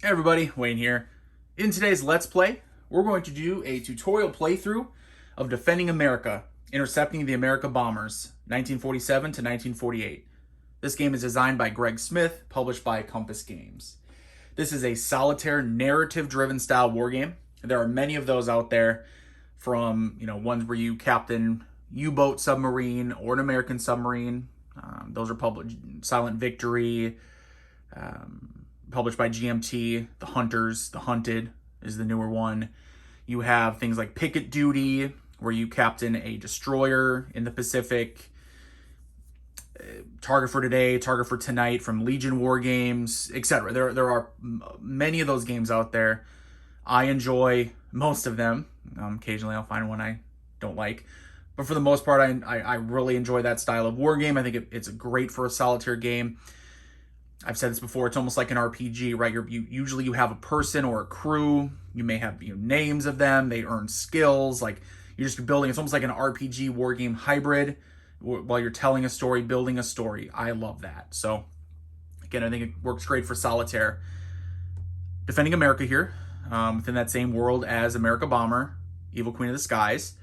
Hey everybody, Wayne here. In today's Let's Play, we're going to do a tutorial playthrough of Defending America, Intercepting the Amerika Bombers, 1947 to 1948. This game is designed by Greg Smith, published by Compass Games. This is a solitaire, narrative-driven style wargame. There are many of those out there, from ones where you captain U-boat submarine or an American submarine. Those are published. Silent Victory, published by GMT. The Hunters, The Hunted is the newer one. You have things like Picket Duty, where you captain a destroyer in the Pacific. Target for Today, Target for Tonight from Legion War Games, etc. There are many of those games out there. I enjoy most of them. Occasionally I'll find one I don't like. But for the most part, I really enjoy that style of war game. I think it's great for a solitaire game. I've said this before, it's almost like an RPG, right? Usually you have a person or a crew. You may have names of them. They earn skills. Like, you're just building. It's almost like an RPG war game hybrid while you're telling a story, building a story. I love that. So, again, I think it works great for solitaire. Defending America here, within that same world as Amerika Bomber, Evil Queen of the Skies.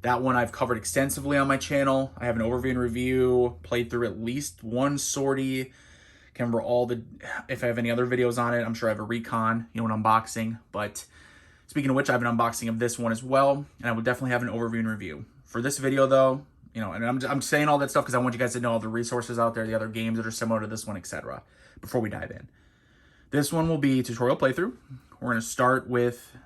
That one I've covered extensively on my channel. I have an overview and review, played through at least one sortie. Can't remember if I have any other videos on it. I'm sure I have a recon, an unboxing. But speaking of which, I have an unboxing of this one as well, and I will definitely have an overview and review. For this video, though, and I'm saying all that stuff because I want you guys to know all the resources out there, the other games that are similar to this one, etc. Before we dive in, this one will be tutorial playthrough. We're going to start with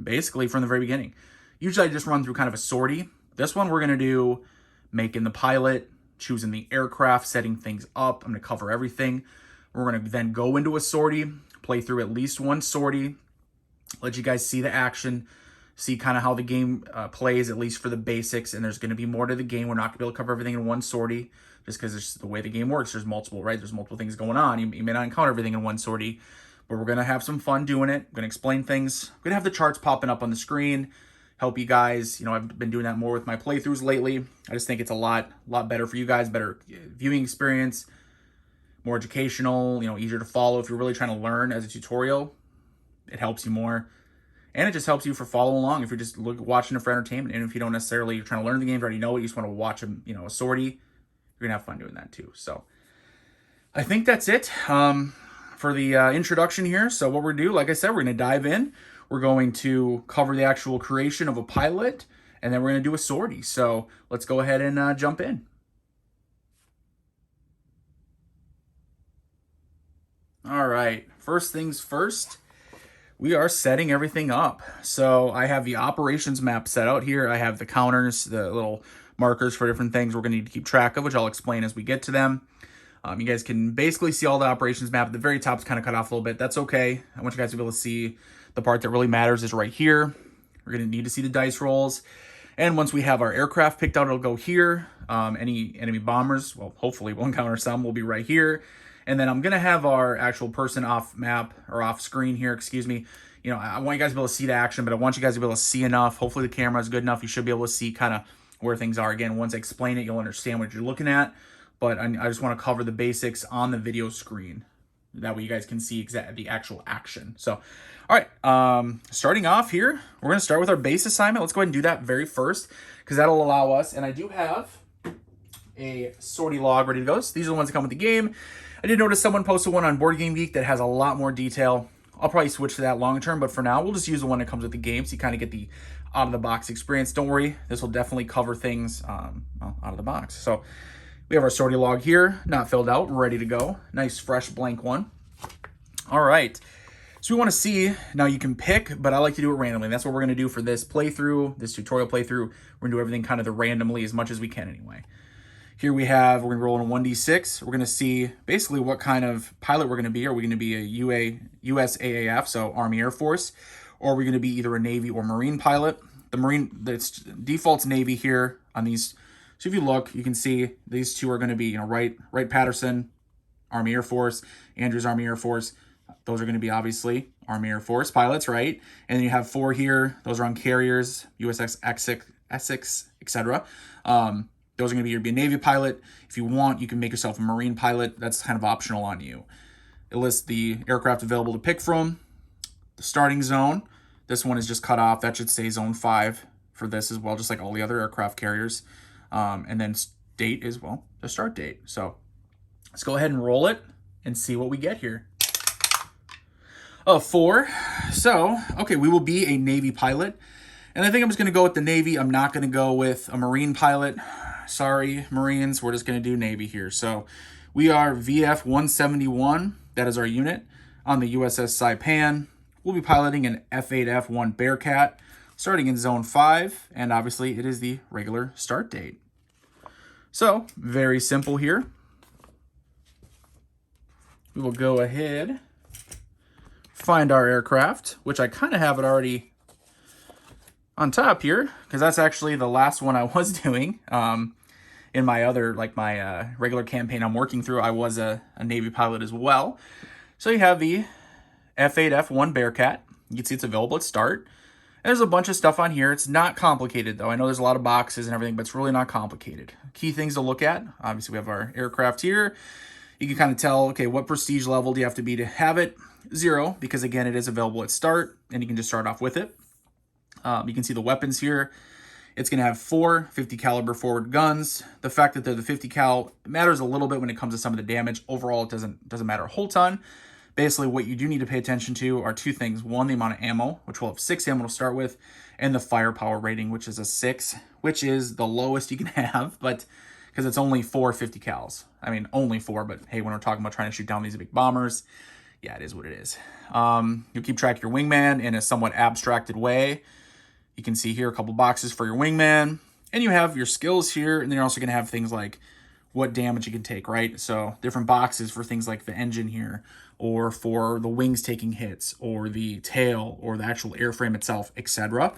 basically from the very beginning. Usually I just run through kind of a sortie. This one we're going to do making the pilot, choosing the aircraft, setting things up. I'm going to cover everything. We're going to then go into a sortie, play through at least one sortie, let you guys see the action, see kind of how the game plays, at least for the basics. And there's going to be more to the game. We're not going to be able to cover everything in one sortie just because it's the way the game works. There's multiple, right? There's multiple things going on. You may not encounter everything in one sortie, but we're going to have some fun doing it. We're going to explain things. We're going to have the charts popping up on the screen, help you guys. I've been doing that more with my playthroughs lately. I just think it's a lot better for you guys, better viewing experience, more educational, easier to follow. If you're really trying to learn as a tutorial, it helps you more. And it just helps you for following along if you're just watching it for entertainment. And if you don't necessarily, you're trying to learn the game, you already know it, you just want to watch a sortie, you're going to have fun doing that too. So I think that's it for the introduction here. So what we're going to do, like I said, we're going to dive in. We're going to cover the actual creation of a pilot, and then we're going to do a sortie. So let's go ahead and jump in. All right, first things first, we are setting everything up. So I have the operations map set out here. I have the counters, the little markers for different things we're going to need to keep track of, which I'll explain as we get to them. You guys can basically see all the operations map. The very top's kind of cut off a little bit. That's okay. I want you guys to be able to see the part that really matters is right here. We're going to need to see the dice rolls. And once we have our aircraft picked out, it'll go here. Any enemy bombers, well, hopefully we'll encounter some, will be right here. And then I'm going to have our actual person off map, or off screen here, excuse me. I want you guys to be able to see the action, but I want you guys to be able to see enough. Hopefully the camera is good enough. You should be able to see kind of where things are. Again, once I explain it, you'll understand what you're looking at. But I just want to cover the basics on the video screen. That way you guys can see the actual action. So, all right, starting off here, we're going to start with our base assignment. Let's go ahead and do that very first, because that'll allow us, and I do have a sortie log ready to go. So these are the ones that come with the game. I did notice someone posted one on Board Game Geek that has a lot more detail. I'll probably switch to that long term, but for now, we'll just use the one that comes with the game so you kind of get the out-of-the-box experience. Don't worry, this will definitely cover things out of the box. So we have our sortie log here, not filled out, ready to go. Nice, fresh, blank one. All right. So we want to see, now you can pick, but I like to do it randomly. That's what we're going to do for this playthrough, this tutorial playthrough. We're going to do everything kind of randomly as much as we can anyway. Here we're going to roll in a 1d6. We're going to see basically what kind of pilot we're going to be. Are we going to be a USAAF, so Army Air Force, or are we going to be either a Navy or Marine pilot? The Marine, it's default's Navy here on these. So if you look, you can see these two are going to be, Wright Patterson, Army Air Force, Andrews Army Air Force. Those are going to be obviously Army Air Force pilots, right? And then you have 4 here. Those are on carriers, USS Essex, etc. Those are going to be a Navy pilot. If you want, you can make yourself a Marine pilot. That's kind of optional on you. It lists the aircraft available to pick from. The starting zone, this one is just cut off. That should say zone 5 for this as well, just like all the other aircraft carriers. And then date is, well, the start date. So let's go ahead and roll it and see what we get here. 4. So, okay, we will be a Navy pilot. And I think I'm just going to go with the Navy. I'm not going to go with a Marine pilot. Sorry, Marines. We're just going to do Navy here. So we are VF 171. That is our unit on the USS Saipan. We'll be piloting an F8F1 Bearcat starting in Zone 5. And obviously, it is the regular start date. So, very simple here. We will go ahead, find our aircraft, which I kind of have it already on top here, because that's actually the last one I was doing. In my other, like my regular campaign I'm working through, I was a Navy pilot as well. So you have the F8F1 Bearcat. You can see it's available at start. And there's a bunch of stuff on here. It's not complicated, though. I know there's a lot of boxes and everything, but it's really not complicated. Key things to look at. Obviously, we have our aircraft here. You can kind of tell, okay, what prestige level do you have to be to have it? 0, because again, it is available at start, and you can just start off with it. You can see the weapons here. It's going to have 4 50 caliber forward guns. The fact that they're the 50 cal matters a little bit when it comes to some of the damage. Overall, it doesn't matter a whole ton. Basically, what you do need to pay attention to are 2 things. 1, the amount of ammo, which we'll have 6 ammo to start with, and the firepower rating, which is a 6, which is the lowest you can have, but because it's only 4 50 cals. I mean, only 4, but hey, when we're talking about trying to shoot down these big bombers, yeah, it is what it is. You'll keep track of your wingman in a somewhat abstracted way. You can see here a couple boxes for your wingman, and you have your skills here, and then you're also going to have things like what damage you can take, right? So different boxes for things like the engine here, or for the wings taking hits, or the tail, or the actual airframe itself, etc.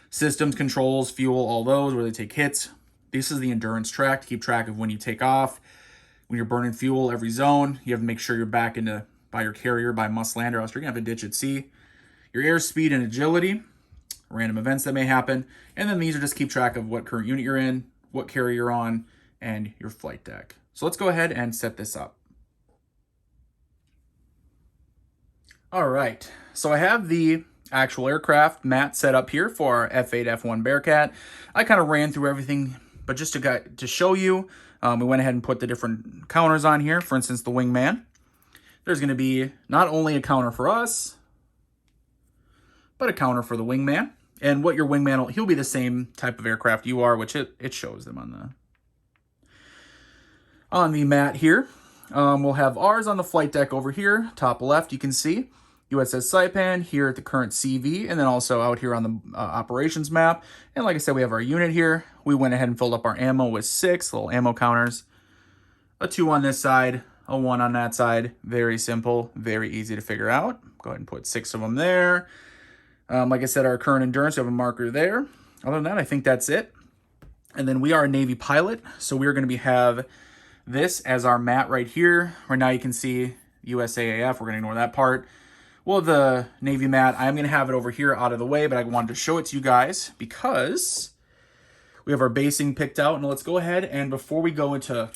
Systems, controls, fuel, all those where they take hits. This is the endurance track to keep track of when you take off, when you're burning fuel, every zone. You have to make sure you're back into by your carrier, by must land, or else you're going to have to ditch at sea. Your airspeed and agility, random events that may happen. And then these are just keep track of what current unit you're in, what carrier you're on, and your flight deck. So let's go ahead and set this up. All right, so I have the actual aircraft mat set up here for our F8F1 Bearcat. I kind of ran through everything, but just to show you, we went ahead and put the different counters on here. For instance, the wingman. There's going to be not only a counter for us, but a counter for the wingman. And what your wingman, he'll be the same type of aircraft you are, which it shows them on the mat here. We'll have ours on the flight deck over here, top left, you can see USS Saipan here at the current CV, and then also out here on the operations map. And like I said, we have our unit here. We went ahead and filled up our ammo with 6 little ammo counters. A 2 on this side, a 1 on that side. Very simple, very easy to figure out. Go ahead and put 6 of them there. Like I said, our current endurance, we have a marker there. Other than that, I think that's it. And then we are a Navy pilot, so we're going to have this as our mat right here. Right now you can see USAAF. We're going to ignore that part. Well, the Navy mat, I'm going to have it over here out of the way, but I wanted to show it to you guys because we have our basing picked out. And let's go ahead and before we go into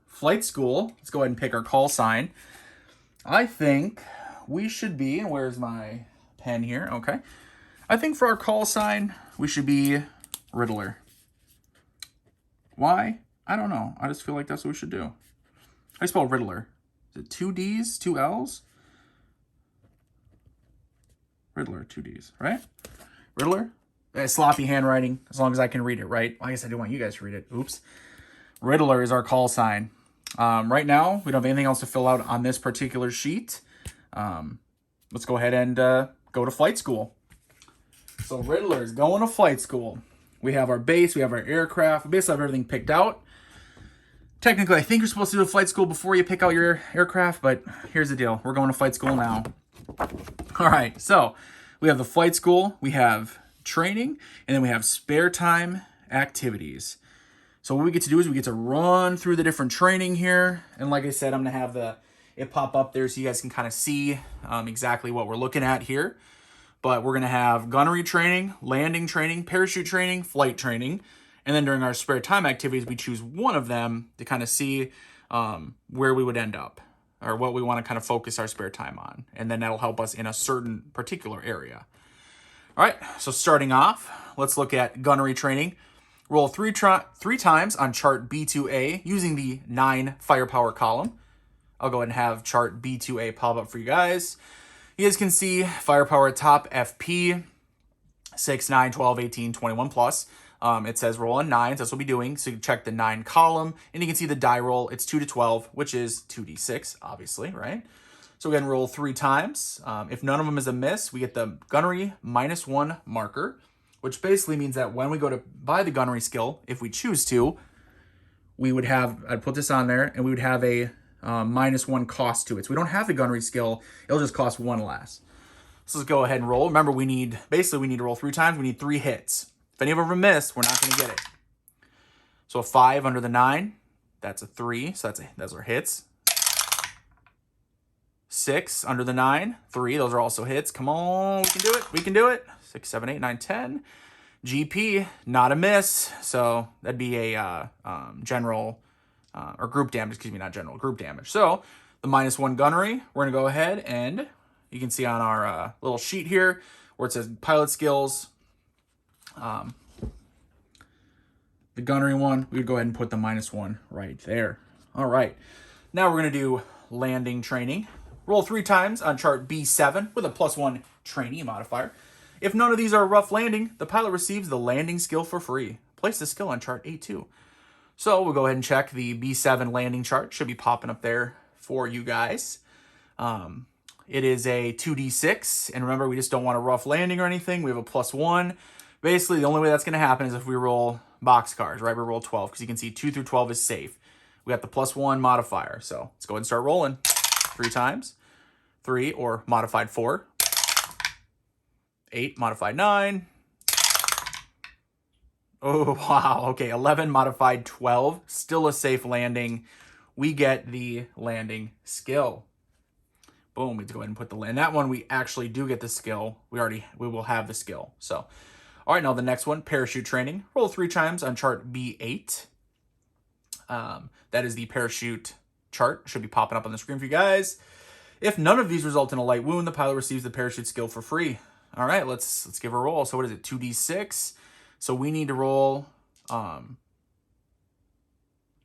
flight school, let's go ahead and pick our call sign. I think we should be, and where's my pen here? Okay. I think for our call sign, we should be Riddler. Why? I don't know. I just feel like that's what we should do. How do you spell Riddler? Is it 2 D's, 2 L's? Riddler, 2 D's, right? Riddler? Sloppy handwriting, as long as I can read it, right? I guess I do want you guys to read it. Oops. Riddler is our call sign. Right now, we don't have anything else to fill out on this particular sheet. Let's go ahead and go to flight school. So Riddler is going to flight school. We have our base, we have our aircraft, we basically have everything picked out. Technically, I think you're supposed to do a flight school before you pick out your aircraft, but here's the deal. We're going to flight school now. All right, so we have the flight school, we have training, and then we have spare time activities. So what we get to do is we get to run through the different training here. And like I said, I'm going to have it pop up there so you guys can kind of see exactly what we're looking at here. But we're going to have gunnery training, landing training, parachute training, flight training. And then during our spare time activities, we choose one of them to kind of see where we would end up. or what we want to kind of focus our spare time on. And then that'll help us in a certain particular area. All right, so starting off, let's look at gunnery training. Roll three times on chart B2A using the 9 firepower column. I'll go ahead and have chart B2A pop up for you guys. You guys can see firepower at top, FP, 6, 9, 12, 18, 21 plus. It says roll on 9s, that's what we'll be doing. So you check the 9 column, and you can see the die roll. It's 2 to 12, which is 2d6, obviously, right? So we're going to roll 3 times. If none of them is a miss, we get the gunnery -1 marker, which basically means that when we go to buy the gunnery skill, if we choose to, we would have, I'd put this on there, and we would have a -1 cost to it. So we don't have the gunnery skill, it'll just cost 1 less. So let's go ahead and roll. Remember, we need to roll 3 times. We need 3 hits. If any of them are missed, we're not going to get it. So a 5 under the 9, that's a 3. So those are hits. 6 under the 9, 3. Those are also hits. Come on, we can do it. We can do it. 6, 7, 8, 9, 10. GP, not a miss. So that'd be a general or group damage. Excuse me, not general, group damage. So the -1 gunnery, we're going to go ahead and you can see on our little sheet here where it says pilot skills. The gunnery one, we would go ahead and put the -1 right there. All right. Now we're going to do landing training. Roll 3 times on chart B7 with a +1 trainee modifier. If none of these are a rough landing, the pilot receives the landing skill for free. Place the skill on chart A2. So we'll go ahead and check the B7 landing chart. Should be popping up there for you guys. It is a 2d6, and remember, we just don't want a rough landing or anything. We have a +1. Basically, the only way that's going to happen is if we roll boxcars, right? We roll 12, because you can see 2 through 12 is safe. We got the +1 modifier, so let's go ahead and start rolling. 3 times. 3, or modified 4. 8, modified 9. Oh, wow. Okay, 11, modified 12. Still a safe landing. We get the landing skill. Boom, we have to go ahead and put the land. That one, we actually do get the skill. We will have the skill. So, all right, now the next one, parachute training. Roll 3 times on chart B8. That is the parachute chart. Should be popping up on the screen for you guys. If none of these result in a light wound, the pilot receives the parachute skill for free. All right, let's give a roll. So what is it, 2d6? So we need to roll a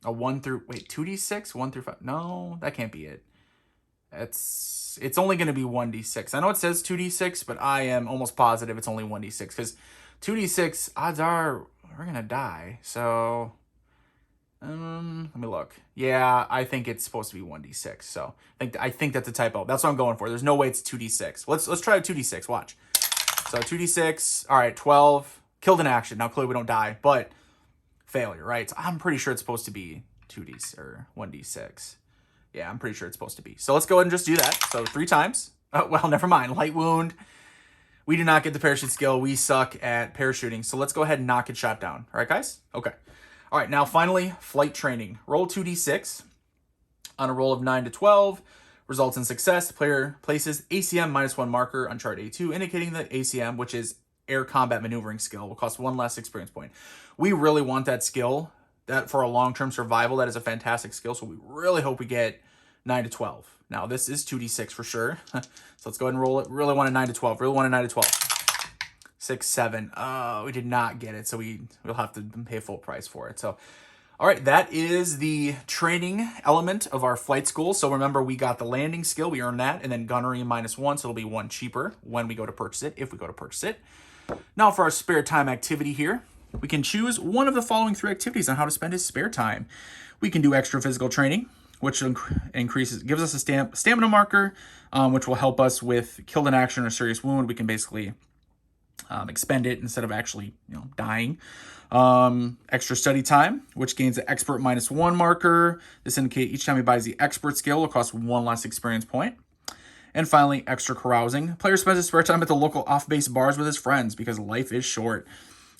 1 through, wait, 2d6? 1 through 5? No, that can't be it. It's only going to be 1d6. I know it says 2d6, but I am almost positive it's only 1d6, because 2d6, odds are we're going to die. So, let me look. Yeah, I think it's supposed to be 1d6. So, I think that's a typo. That's what I'm going for. There's no way it's 2d6. Let's try a 2d6. Watch. So, 2d6. All right, 12. Killed in action. Now, clearly we don't die, but failure, right? So I'm pretty sure it's supposed to be 2d or 1d6. Yeah, I'm pretty sure it's supposed to be. So let's go ahead and just do that. So 3 times. Oh, well, never mind. Light wound. We do not get the parachute skill. We suck at parachuting. So let's go ahead and knock it shot down. All right, guys? Okay. All right, now finally, flight training. Roll 2d6 on a roll of 9 to 12. Results in success. The player places ACM -1 marker on chart A2, indicating that ACM, which is air combat maneuvering skill, will cost 1 less experience point. We really want that skill. That for a long-term survival, that is a fantastic skill. So we really hope we get 9 to 12. Now this is 2d6 for sure. So let's go ahead and roll it. Really want a 9 to 12. Really want a 9 to 12. 6, 7. Oh, we did not get it. So we'll have to pay full price for it. So, all right, that is the training element of our flight school. So remember, we got the landing skill. We earned that. And then gunnery -1. So it'll be 1 cheaper when we go to purchase it, if we go to purchase it. Now for our spare time activity here, we can choose one of the following 3 activities on how to spend his spare time. We can do extra physical training, which gives us a stamina marker, which will help us with killed in action or serious wound. We can basically expend it instead of actually dying. Extra study time, which gains the expert -1 marker. This indicates each time he buys the expert skill, will cost 1 less experience point. And finally, extra carousing. Player spends his spare time at the local off-base bars with his friends because life is short.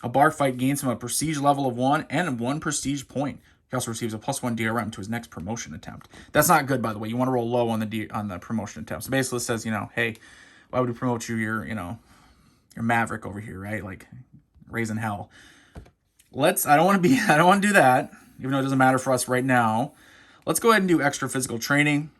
A bar fight gains him a prestige level of 1 and 1 prestige point. He also receives a +1 DRM to his next promotion attempt. That's not good, by the way. You want to roll low on the promotion attempt. So basically it says, hey, why would we promote you? You're Maverick over here, right? Like raising hell. I don't want to do that, even though it doesn't matter for us right now. Let's go ahead and do extra physical training.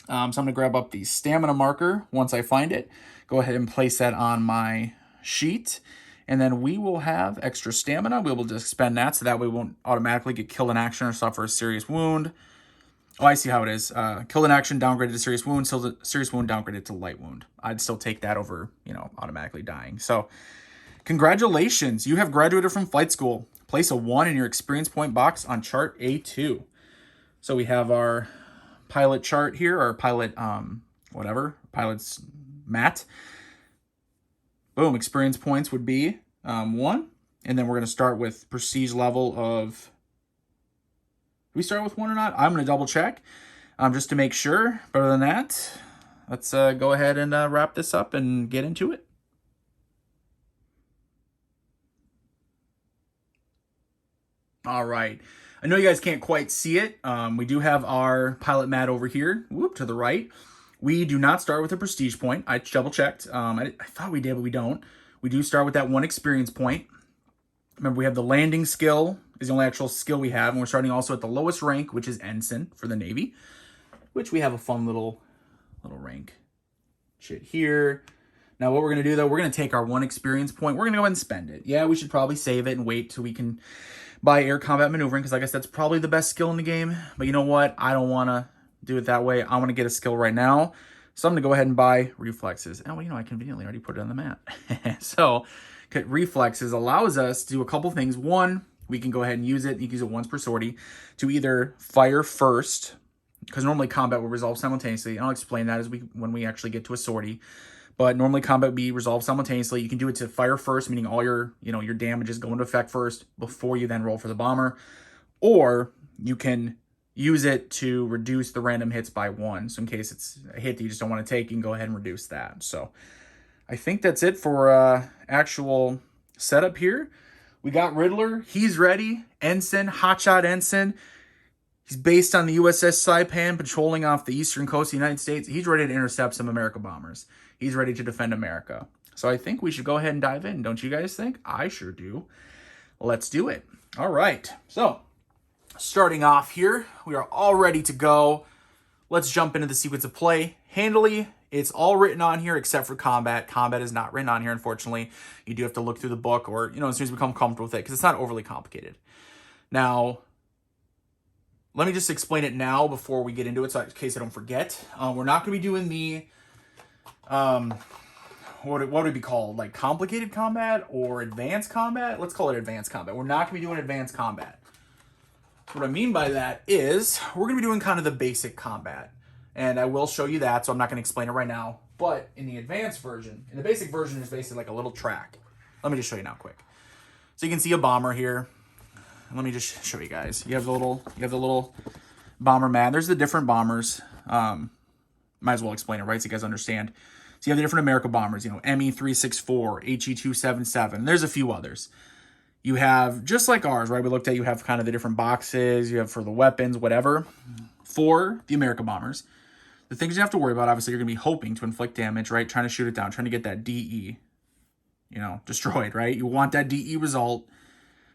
So I'm going to grab up the stamina marker once I find it. Go ahead and place that on my sheet. And then we will have extra stamina. We'll be able to expend that so that way we won't automatically get killed in action or suffer a serious wound. Oh, I see how it is. Killed in action, downgraded to serious wound. So serious wound, downgraded to light wound. I'd still take that over, automatically dying. So congratulations. You have graduated from flight school. Place a 1 in your experience point box on chart A2. So we have our pilot chart here, or pilot, pilot's mat. Boom, experience points would be 1. And then we're going to start with prestige level of... Do we start with 1 or not? I'm going to double check just to make sure. But other than that, let's go ahead and wrap this up and get into it. All right. I know you guys can't quite see it. We do have our pilot mat over here, to the right. We do not start with a prestige point. I double checked. I thought we did, but we don't. We do start with that 1 experience point. Remember, we have the landing skill is the only actual skill we have. And we're starting also at the lowest rank, which is ensign for the Navy, which we have a fun little rank shit here. Now, what we're going to do, though, we're going to take our 1 experience point. We're going to go ahead and spend it. Yeah, we should probably save it and wait till we can buy air combat maneuvering, because I guess that's probably the best skill in the game. But you know what? I don't want to do it that way. I want to get a skill right now. So I'm going to go ahead and buy reflexes. And, I conveniently already put it on the map. So reflexes allows us to do a couple things. 1, we can go ahead and use it. You can use it once per sortie to either fire first, because normally combat will resolve simultaneously. And I'll explain that when we actually get to a sortie. But normally combat will be resolved simultaneously. You can do it to fire first, meaning all your, your damages go into effect first before you then roll for the bomber. Or you can use it to reduce the random hits by 1. So in case it's a hit that you just don't want to take, you can go ahead and reduce that. So I think that's it for actual setup here. We got Riddler. He's ready. Ensign, hotshot ensign. He's based on the USS Saipan, patrolling off the eastern coast of the United States. He's ready to intercept some Amerika bombers. He's ready to defend America. So I think we should go ahead and dive in. Don't you guys think? I sure do. Let's do it. All right. So starting off here, we are all ready to go. Let's jump into the sequence of play. Handily, it's all written on here except for combat. Combat is not written on here, unfortunately. You do have to look through the book or, as soon as you become comfortable with it, because it's not overly complicated. Now, let me just explain it now before we get into it, so in case I don't forget. We're not going to be doing the, what would it be called? Like complicated combat or advanced combat? Let's call it advanced combat. We're not going to be doing advanced combat. What I mean by that is we're going to be doing kind of the basic combat. And I will show you that, so I'm not going to explain it right now. But in the advanced version, in the basic version is basically like a little track. Let me just show you now quick. So you can see a bomber here. Let me just show you guys. You have the little bomber mat. There's the different bombers. Might as well explain it, right, so you guys understand. So you have the different Amerika bombers, ME-364, HE-277. There's a few others. You have, just like ours, right, we looked at, you have kind of the different boxes. You have for the weapons, whatever. For the Amerika bombers, the things you have to worry about, obviously, you're going to be hoping to inflict damage, right, trying to shoot it down, trying to get that DE, destroyed, right? You want that DE result.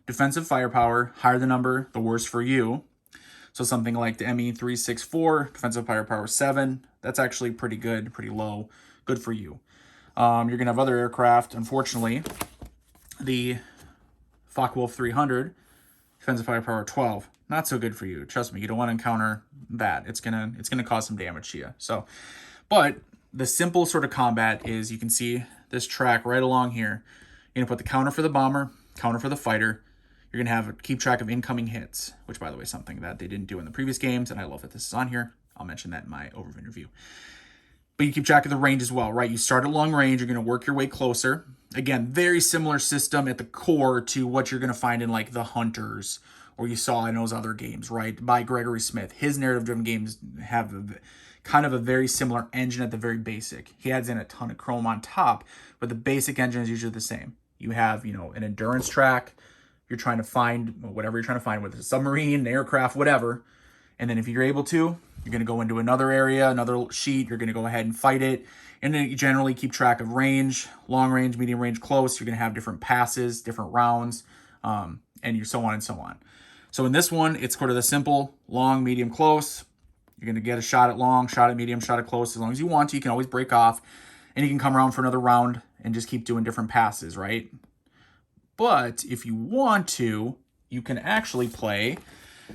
Defensive firepower, higher the number, the worse for you. So something like the ME-364, defensive firepower 7, that's actually pretty good, pretty low, good for you. You're going to have other aircraft, unfortunately. The Focke-Wulf 300, defensive firepower 12, not so good for you. Trust me, you don't want to encounter that. It's gonna cause some damage to you. So, but the simple sort of combat is, you can see this track right along here. You're going to put the counter for the bomber, counter for the fighter. You're going to keep track of incoming hits, which, by the way, is something that they didn't do in the previous games, and I love that this is on here. I'll mention that in my overview review. But you keep track of the range as well, right? You start at long range. You're going to work your way closer. Again, very similar system at the core to what you're going to find in, like, the Hunters, or you saw in those other games, right? By Gregory Smith. His narrative-driven games have kind of a very similar engine at the very basic. He adds in a ton of chrome on top, but the basic engine is usually the same. You have, an endurance track. You're trying to find whatever you're trying to find, whether it's a submarine, an aircraft, whatever. And then if you're able to, you're going to go into another area, another sheet. You're going to go ahead and fight it. And then you generally keep track of range, long range, medium range, close. You're going to have different passes, different rounds, and so on and so on. So in this one, it's sort of the simple long, medium, close. You're going to get a shot at long, shot at medium, shot at close. As long as you want to, you can always break off. And you can come around for another round and just keep doing different passes, right? But if you want to, you can actually play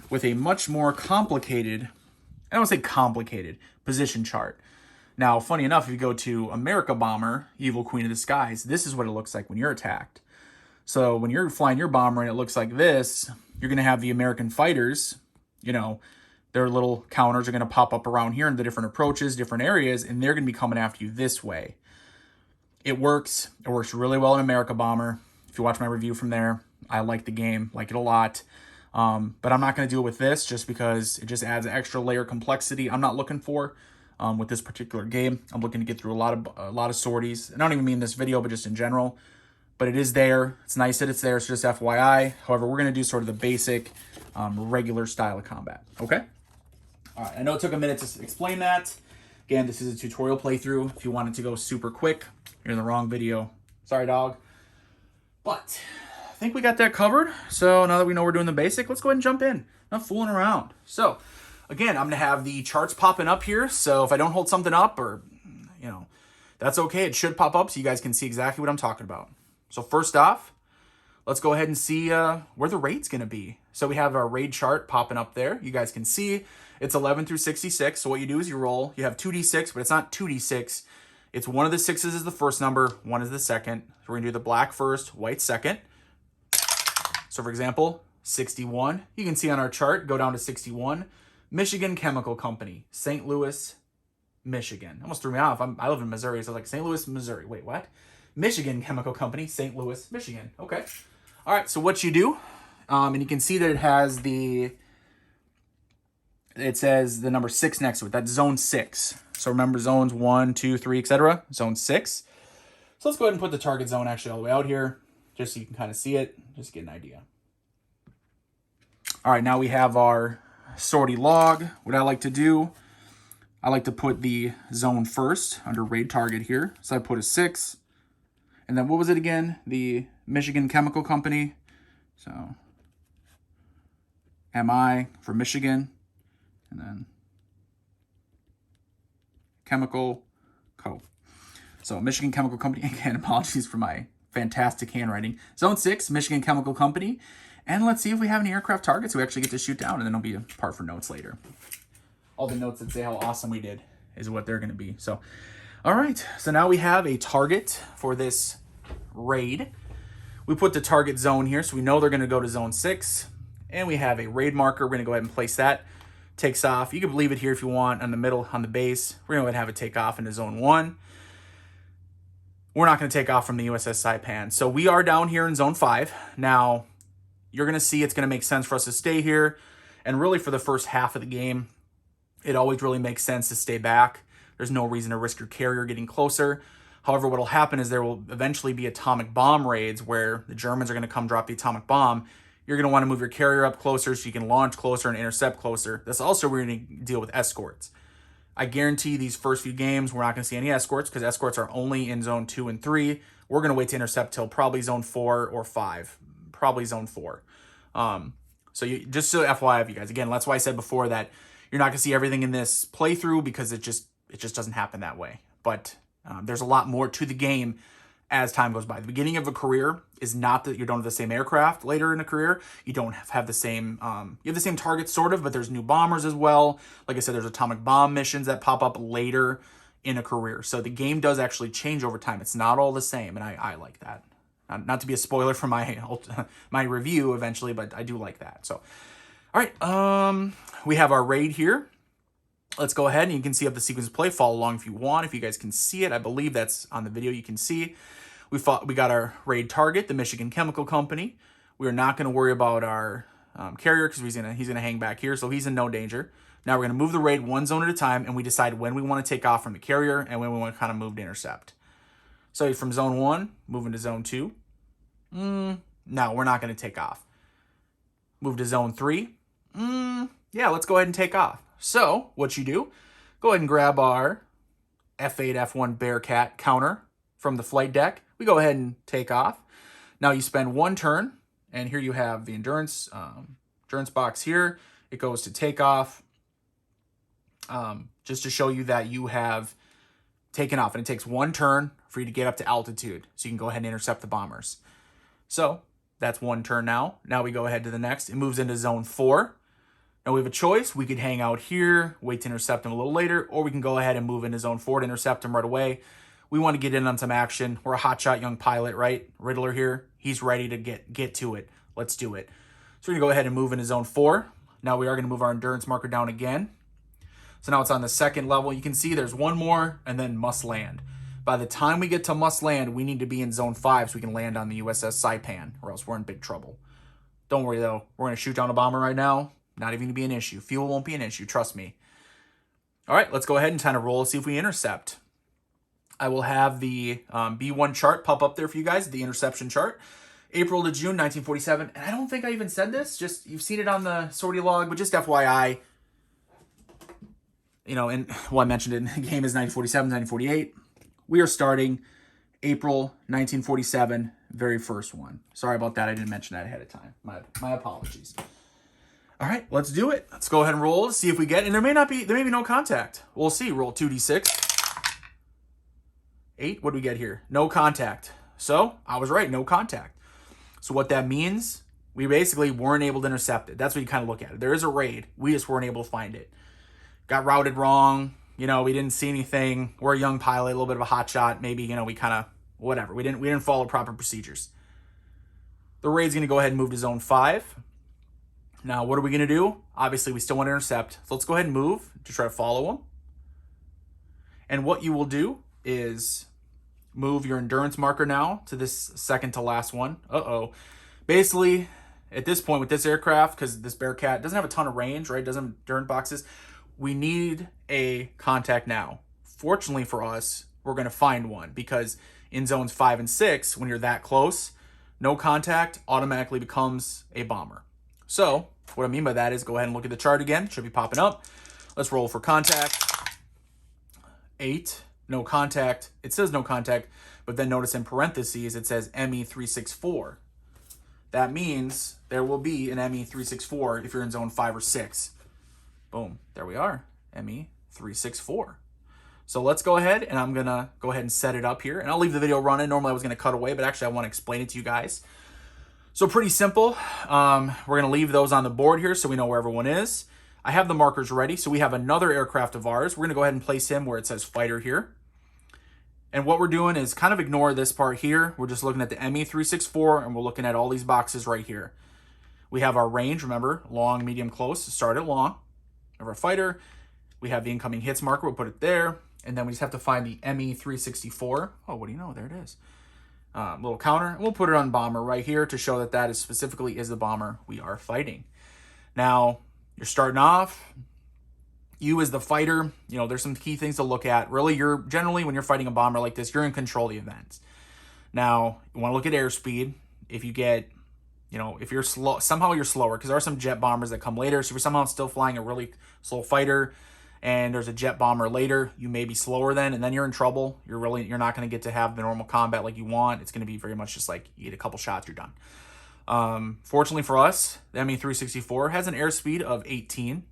with a much more complicated, I don't want to say complicated, position chart. Now, funny enough, if you go to Amerika Bomber, Evil Queen of the Skies, this is what it looks like when you're attacked. So when you're flying your bomber and it looks like this, you're going to have the American fighters, you know, their little counters are going to pop up around here in the different approaches, different areas, and they're going to be coming after you this way. It works. It works really well in Amerika Bomber. If you watch my review from there, I like the game, like it a lot. But I'm not going to do it with this just because it just adds an extra layer of complexity I'm not looking for with this particular game. I'm looking to get through a lot of sorties. And I don't even mean this video, but just in general. But it is there. It's nice that it's there. So just FYI. However, we're going to do sort of the basic regular style of combat. Okay? All right. I know it took a minute to explain that. Again, this is a tutorial playthrough. If you wanted to go super quick, you're in the wrong video. Sorry, dog. But I think we got that covered. So now that we know we're doing the basic, let's go ahead and jump in. Not fooling around. So again, I'm going to have the charts popping up here. So if I don't hold something up or, you know, that's okay. It should pop up so you guys can see exactly what I'm talking about. So first off, let's go ahead and see where the raid's going to be. So we have our raid chart popping up there. You guys can see it's 11 through 66. So what you do is you roll. You have 2d6, but it's not 2d6. It's one of the sixes is the first number, one is the second. So we're going to do the black first, white second. So for example, 61. You can see on our chart, go down to 61. Michigan Chemical Company, St. Louis, Michigan. Almost threw me off. I live in Missouri, so I was like, St. Louis, Missouri. Wait, what? Michigan Chemical Company, St. Louis, Michigan. Okay. All right, so what you do, and you can see that it has it says the number 6 next to it. That's zone 6. So remember zones 1, 2, 3, etc. Zone 6. So let's go ahead and put the target zone actually all the way out here, just so you can kind of see it, just get an idea. All right, now we have our sortie log. What I like to do, I like to put the zone first under raid target here. So I put a 6. And then what was it again? The Michigan Chemical Company. So MI for Michigan. And then Chemical Co. So Michigan Chemical Company. Again, apologies for my fantastic handwriting. Zone 6, Michigan Chemical Company. And let's see if we have any aircraft targets we actually get to shoot down. And then it'll be a part for notes later. All the notes that say how awesome we did is what they're going to be. So, all right. So now we have a target for this raid. We put the target zone here, so we know they're going to go to zone 6. And we have a raid marker. We're going to go ahead and place that. Takes off. You can leave it here if you want on the middle, on the base. We're going to have it take off into zone 1. We're not going to take off from the USS Saipan. So we are down here in zone 5. Now, you're going to see it's going to make sense for us to stay here. And really for the first half of the game, it always really makes sense to stay back. There's no reason to risk your carrier getting closer. However, what will happen is there will eventually be atomic bomb raids where the Germans are going to come drop the atomic bomb. You're going to want to move your carrier up closer so you can launch closer and intercept closer. That's also where you're going to deal with escorts. I guarantee these first few games, we're not going to see any escorts because escorts are only in zone 2 and 3. We're going to wait to intercept till probably zone 4 or 5. Probably zone 4. So just so FYI, you guys, again, that's why I said before that you're not going to see everything in this playthrough because it just doesn't happen that way. But there's a lot more to the game as time goes by. The beginning of a career is not that you don't have the same aircraft later in a career. You don't have the same, you have the same targets sort of, but there's new bombers as well. Like I said, there's atomic bomb missions that pop up later in a career. So the game does actually change over time. It's not all the same, and I like that. Not to be a spoiler for my review eventually, but I do like that. So, all right, we have our raid here. Let's go ahead and you can see up the sequence of play. Follow along if you want. If you guys can see it, I believe that's on the video. You can see we got our raid target, the Michigan Chemical Company. We are not going to worry about our carrier because he's gonna hang back here, so he's in no danger. Now we're going to move the raid one zone at a time, and we decide when we want to take off from the carrier and when we want to kind of move to intercept. So from zone 1, moving to zone 2. No, we're not going to take off. Move to zone 3. Yeah, let's go ahead and take off. So what you do, go ahead and grab our F8, F1 Bearcat counter from the flight deck. We go ahead and take off. Now you spend 1 turn, and here you have the endurance box here. It goes to takeoff. just to show you that you have taken off. And it takes 1 turn for you to get up to altitude. So you can go ahead and intercept the bombers. So that's 1 turn now. Now we go ahead to the next. It moves into zone 4. Now we have a choice. We could hang out here, wait to intercept him a little later, or we can go ahead and move into zone 4 to intercept him right away. We want to get in on some action. We're a hotshot young pilot, right? Riddler here. He's ready to get to it. Let's do it. So we're going to go ahead and move into zone 4. Now we are going to move our endurance marker down again. So now it's on the 2nd level. You can see there's 1 more and then must land. By the time we get to must land, we need to be in zone 5 so we can land on the USS Saipan, or else we're in big trouble. Don't worry though. We're going to shoot down a bomber right now. Not even going to be an issue. Fuel won't be an issue. Trust me. All right, let's go ahead and kind of roll and see if we intercept. I will have the B1 chart pop up there for you guys, the interception chart. April to June 1947. And I don't think I even said this. Just you've seen it on the sortie log, but just FYI, you know, and well, I mentioned it in the game is 1947, 1948. We are starting April 1947, very first one. Sorry about that. I didn't mention that ahead of time. My apologies. All right, let's do it. Let's go ahead and roll, see if we get, and there may be no contact. We'll see. Roll 2d6. 8, what do we get here? No contact. So I was right, no contact. So what that means, we basically weren't able to intercept it. That's what you kind of look at it. There is a raid. We just weren't able to find it. Got routed wrong. You know, we didn't see anything. We're a young pilot, a little bit of a hot shot. Maybe, you know, we kind of, whatever. We didn't follow proper procedures. The raid's going to go ahead and move to zone 5. Now, what are we going to do? Obviously, we still want to intercept. So let's go ahead and move to try to follow them. And what you will do is move your endurance marker now to this 2nd to last one. Basically, at this point with this aircraft, because this Bearcat doesn't have a ton of range, right? Doesn't have endurance boxes. We need a contact now. Fortunately for us, we're going to find one because in zones 5 and 6, when you're that close, no contact automatically becomes a bomber. So what I mean by that is go ahead and look at the chart again. It should be popping up. Let's roll for contact. 8, no contact. It says no contact, but then notice in parentheses it says ME364. That means there will be an ME364 if you're in zone 5 or 6. Boom, there we are, ME364. So let's go ahead, and I'm gonna go ahead and set it up here, and I'll leave the video running. Normally I was gonna cut away, but actually I wanna explain it to you guys. So pretty simple. We're gonna leave those on the board here so we know where everyone is. I have the markers ready, so we have another aircraft of ours. We're gonna go ahead and place him where it says fighter here. And what we're doing is kind of ignore this part here. We're just looking at the ME364, and we're looking at all these boxes right here. We have our range, remember, long, medium, close. Start at long. Of our fighter. We have the incoming hits marker. We'll put it there. And then we just have to find the ME364. Oh, what do you know? There it is. Little counter. And we'll put it on bomber right here to show that that is specifically is the bomber we are fighting. Now, you're starting off. You as the fighter, you know, there's some key things to look at. Really, you're generally, when you're fighting a bomber like this, you're in control of the events. Now, you want to look at airspeed. If you get, you know, if you're slow, somehow you're slower, because there are some jet bombers that come later. So if you're somehow still flying a really slow fighter and there's a jet bomber later, you may be slower then, and then you're in trouble. You're not going to get to have the normal combat like you want. It's going to be very much just like you get a couple shots, you're done. Fortunately for us, the ME364 has an airspeed of 18.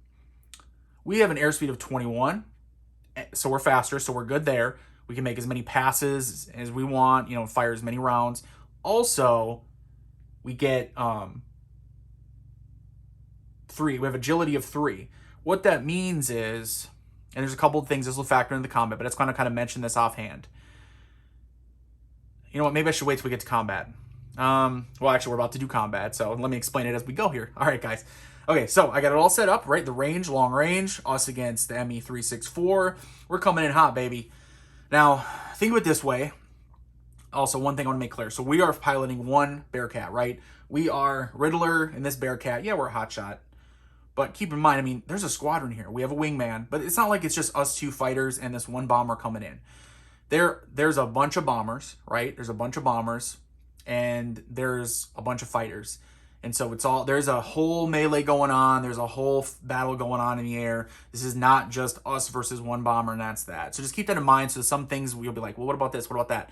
We have an airspeed of 21, so we're faster, so we're good there. We can make as many passes as we want, you know, fire as many rounds. Also, we get 3. We have agility of 3. What that means is, and there's a couple of things this will factor into the combat, but it's going to kind of mention this offhand. You know what? Maybe I should wait till we get to combat. Well, actually, we're about to do combat, so let me explain it as we go here. All right, guys. Okay, so I got it all set up, right? The range, long range, us against the ME364. We're coming in hot, baby. Now, think of it this way. Also, one thing I want to make clear. So we are piloting one Bearcat, right? We are Riddler in this Bearcat. Yeah, we're a hotshot. But keep in mind, I mean, there's a squadron here. We have a Wingman. But it's not like it's just us 2 fighters and this one bomber coming in. There's a bunch of bombers, right? There's a bunch of bombers. And there's a bunch of fighters. And so there's a whole melee going on. There's a whole battle going on in the air. This is not just us versus one bomber, and that's that. So just keep that in mind. So some things you'll be like, well, what about this? What about that?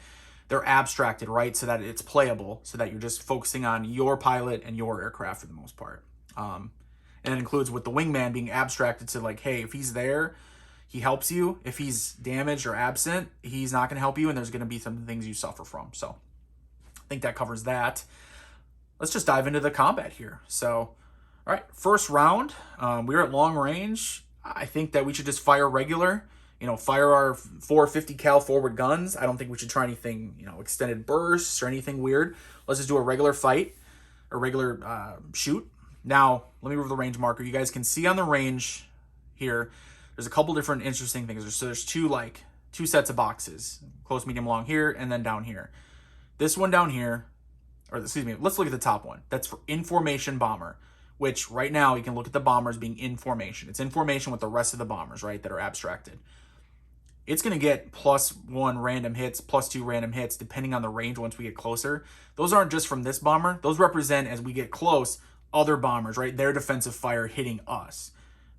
They're abstracted, right? So that it's playable, so that you're just focusing on your pilot and your aircraft for the most part. And it includes with the wingman being abstracted to like, hey, if he's there, he helps you. If he's damaged or absent, he's not going to help you, and there's going to be some things you suffer from. So I think that covers that. Let's just dive into the combat here. So, all right, first round, we're at long range. I think that we should just fire regular, fire our 450 cal forward guns. I don't think we should try anything, extended bursts or anything weird. Let's just do a regular fight, a regular shoot. Now, let me move the range marker. You guys can see on the range here, there's a couple different interesting things. So there's two sets of boxes, close, medium, long here, and then down here. This one down here, or excuse me, let's look at the top one. That's for information bomber, which right now you can look at the bombers being in formation. It's in formation with the rest of the bombers, right, that are abstracted. It's going to get +1 random hits, +2 random hits, depending on the range once we get closer. Those aren't just from this bomber. Those represent, as we get close, other bombers, right? Their defensive fire hitting us.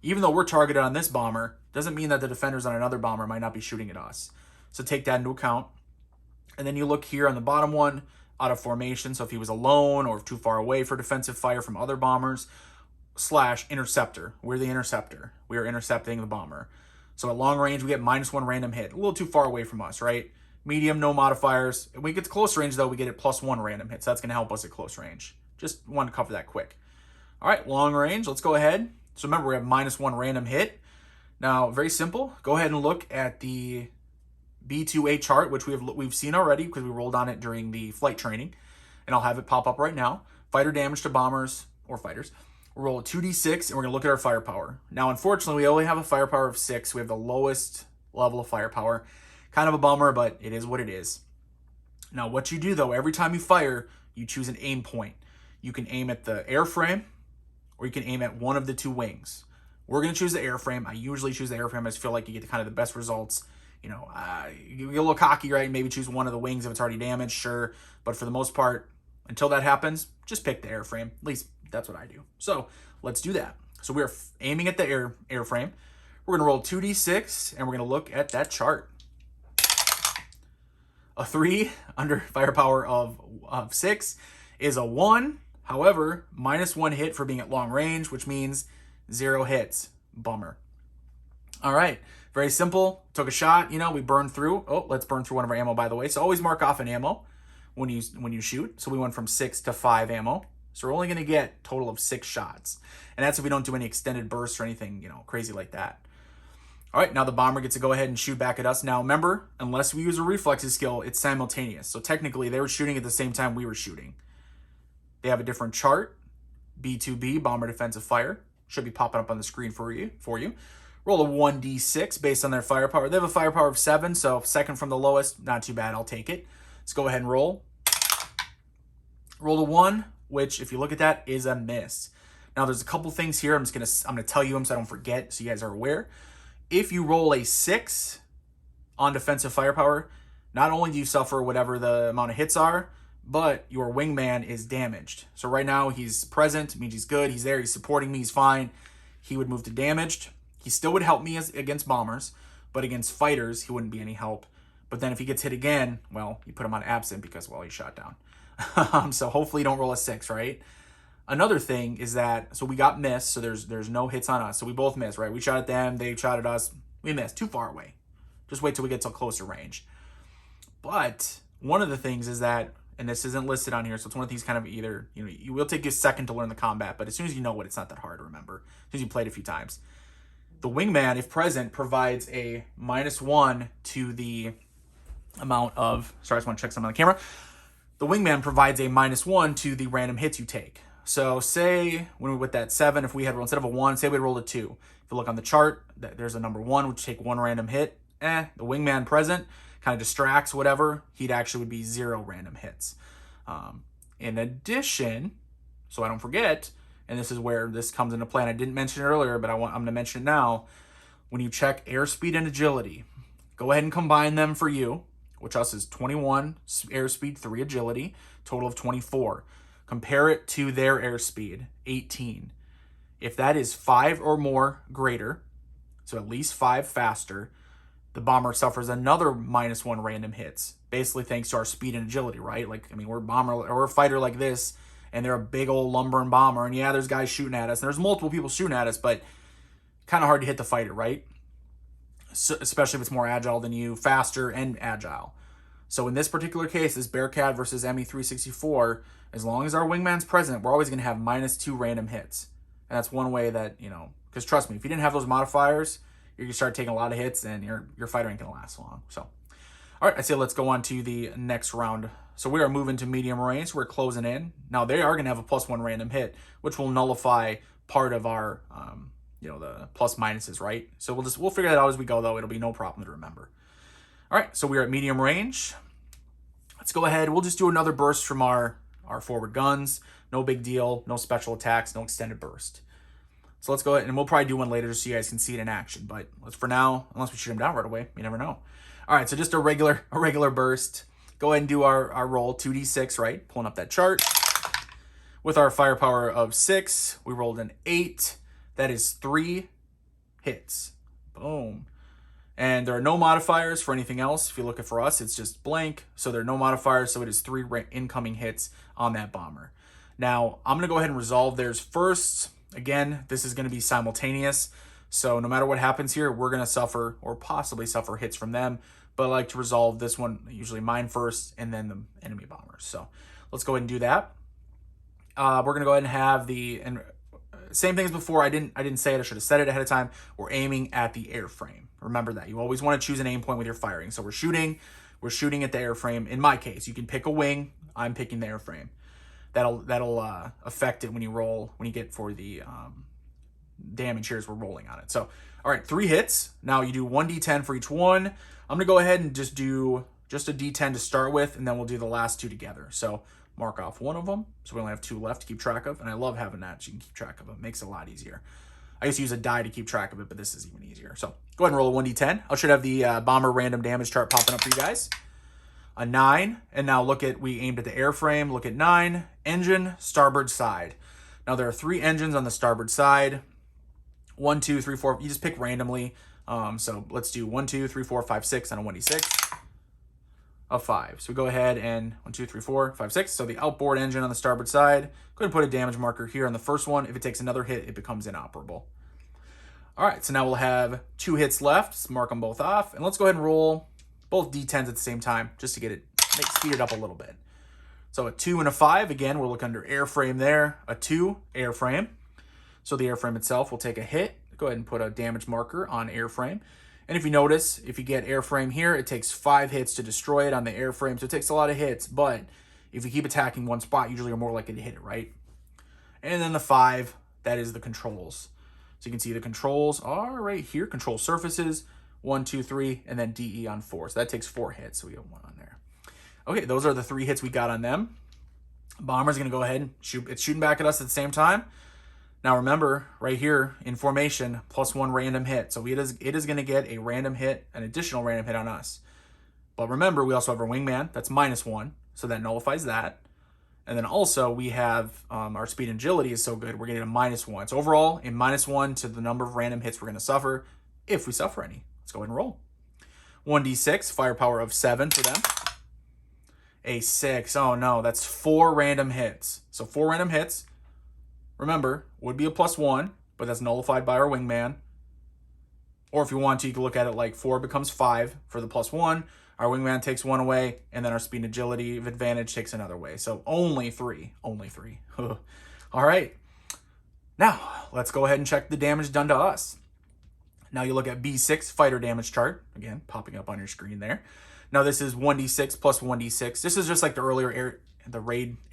Even though we're targeted on this bomber, doesn't mean that the defenders on another bomber might not be shooting at us. So take that into account. And then you look here on the bottom one, out of formation. So if he was alone or too far away for defensive fire from other bombers, / interceptor. We're the interceptor. We are intercepting the bomber. So at long range, we get -1 random hit. A little too far away from us, right? Medium, no modifiers. When we get to close range, though, we get it +1 random hit. So that's going to help us at close range. Just wanted to cover that quick. All right, long range. Let's go ahead. So remember, we have -1 random hit. Now, very simple. Go ahead and look at the B2A chart, which we've seen already because we rolled on it during the flight training. And I'll have it pop up right now. Fighter damage to bombers or fighters. We'll roll a 2d6, and we're going to look at our firepower. Now, unfortunately, we only have a firepower of 6. We have the lowest level of firepower. Kind of a bummer, but it is what it is. Now, what you do, though, every time you fire, you choose an aim point. You can aim at the airframe, or you can aim at one of the 2 wings. We're going to choose the airframe. I usually choose the airframe. I just feel like you get kind of the best results. You get a little cocky, right? Maybe choose one of the wings if it's already damaged, sure. But for the most part, until that happens, just pick the airframe. At least that's what I do. So let's do that. So we're aiming at the airframe. We're going to roll 2d6, and we're going to look at that chart. A 3 under firepower of 6 is a 1. However, -1 hit for being at long range, which means 0 hits. Bummer. All right. Very simple. Took a shot. We burned through. Oh, let's burn through one of our ammo, by the way. So always mark off an ammo when you shoot. So we went from 6 to 5 ammo. So we're only going to get a total of 6 shots. And that's if we don't do any extended bursts or anything, crazy like that. All right, now the bomber gets to go ahead and shoot back at us. Now, remember, unless we use a reflexes skill, it's simultaneous. So technically, they were shooting at the same time we were shooting. They have a different chart. B2B, bomber defensive fire. Should be popping up on the screen for you. Roll a 1d6 based on their firepower. They have a firepower of 7, so second from the lowest. Not too bad, I'll take it. Let's go ahead and roll. Roll a 1, which, if you look at that, is a miss. Now, there's a couple things here. I'm gonna tell you them so I don't forget, so you guys are aware. If you roll a 6 on defensive firepower, not only do you suffer whatever the amount of hits are, but your wingman is damaged. So right now he's present, means he's good, he's there, he's supporting me, he's fine. He would move to damaged. He still would help me against bombers, but against fighters, he wouldn't be any help. But then if he gets hit again, well, you put him on absent because, well, he's shot down. So hopefully you don't roll a 6, right? Another thing is that, so we got missed, so there's no hits on us. So we both missed, right? We shot at them, they shot at us, we missed, too far away. Just wait till we get to a closer range. But one of the things is that, and this isn't listed on here, so it's one of these kind of either, you will take a second to learn the combat, but as soon as you know it, it's not that hard to remember, as soon as you played a few times. The wingman, if present, provides a -1 to the amount of, sorry, I just want to check something on the camera. The wingman provides a -1 to the random hits you take. So say when we with that 7, if we had, instead of a 1, say we rolled a 2. If you look on the chart, there's a number 1, which take 1 random hit. The wingman present kind of distracts whatever. He'd actually would be 0 random hits. In addition, so I don't forget, and this is where this comes into play, and I didn't mention it earlier, but I'm going to mention it now. When you check airspeed and agility, go ahead and combine them for you, which us is 21 airspeed, 3 agility, total of 24. Compare it to their airspeed, 18. If that is 5 or more greater, so at least 5 faster, the bomber suffers another -1 random hits, basically thanks to our speed and agility, right? We're a bomber or a fighter like this, and they're a big old lumbering bomber, and yeah, there's guys shooting at us, and there's multiple people shooting at us, but kind of hard to hit the fighter, right? So, especially if it's more agile than you, faster and agile. So in this particular case, this Bearcat versus ME364, as long as our wingman's present, we're always going to have -2 random hits. And that's one way that, because trust me, if you didn't have those modifiers, you're going to start taking a lot of hits and your fighter ain't going to last long. So, all right, I say let's go on to the next round. So we are moving to medium range. We're closing in. Now they are going to have a +1 random hit, which will nullify part of our, the plus minuses, right? So we'll figure that out as we go, though. It'll be no problem to remember. All right, so we are at medium range. Let's go ahead. We'll just do another burst from our forward guns. No big deal. No special attacks. No extended burst. So let's go ahead, and we'll probably do one later just so you guys can see it in action. But for now, unless we shoot them down right away, you never know. All right, so just a regular burst. Go ahead and do our roll, 2d6, right? Pulling up that chart. With our firepower of 6, we rolled an 8. That is 3 hits. Boom. And there are no modifiers for anything else. If you look at for us, it's just blank. So there are no modifiers, so it is 3 incoming hits on that bomber. Now, I'm going to go ahead and resolve theirs first. Again, this is going to be simultaneous. So no matter what happens here, we're going to suffer or possibly suffer hits from them. But I like to resolve this one, usually mine first, and then the enemy bombers. So let's go ahead and do that. We're going to go ahead and have same thing as before. I didn't say it. I should have said it ahead of time. We're aiming at the airframe. Remember that. You always want to choose an aim point with your firing. So we're shooting at the airframe. In my case, you can pick a wing. I'm picking the airframe. That'll affect it when you get for the damage here as we're rolling on it. So, all right, 3 hits. Now you do 1d10 for each one. I'm going to go ahead and just do a d10 to start with, and then we'll do the last 2 together. So mark off one of them. So we only have 2 left to keep track of. And I love having that. So you can keep track of it. It makes it a lot easier. I used to use a die to keep track of it, but this is even easier. So go ahead and roll a 1d10. I should have the bomber random damage chart popping up for you guys. A 9. And now we aimed at the airframe. Look at 9. Engine, starboard side. Now there are 3 engines on the starboard side. 1, 2, 3, 4. You just pick randomly. So let's do 1, 2, 3, 4, 5, 6 on a 1d6. A 5. So we go ahead and 1, 2, 3, 4, 5, 6. So the outboard engine on the starboard side. Go ahead and put a damage marker here on the first one. If it takes another hit, it becomes inoperable. All right, so now we'll have 2 hits left. Let's mark them both off. And let's go ahead and roll both d10s at the same time just to speed it up a little bit. So a 2 and a 5. Again, we'll look under airframe there. A 2, airframe. So the airframe itself will take a hit. Go ahead and put a damage marker on airframe. And if you notice, if you get airframe here, it takes 5 hits to destroy it on the airframe. So it takes a lot of hits, but if you keep attacking one spot, usually you're more likely to hit it, right? And then the 5, that is the controls. So you can see the controls are right here. Control surfaces, 1, 2, 3, and then DE on 4. So that takes 4 hits. So we have 1 on there. Okay, those are the 3 hits we got on them. Bomber's going to go ahead and shoot. It's shooting back at us at the same time. Now remember, right here in formation, +1 random hit. So it is going to get a random hit, an additional random hit on us. But remember, we also have our wingman. That's -1, so that nullifies that. And then also we have our speed and agility is so good, we're getting a -1. So overall, a -1 to the number of random hits we're going to suffer, if we suffer any. Let's go ahead and roll. 1d6, firepower of 7 for them. A 6, oh no, that's 4 random hits. So 4 random hits. Remember, would be a +1, but that's nullified by our wingman. Or if you want to, you can look at it like 4 becomes 5 for the +1. Our wingman takes 1 away, and then our speed and agility of advantage takes another away. So only 3. Only 3. All right. Now, let's go ahead and check the damage done to us. Now you look at B6 fighter damage chart. Again, popping up on your screen there. Now this is 1d6 plus 1d6. This is just like the earlier air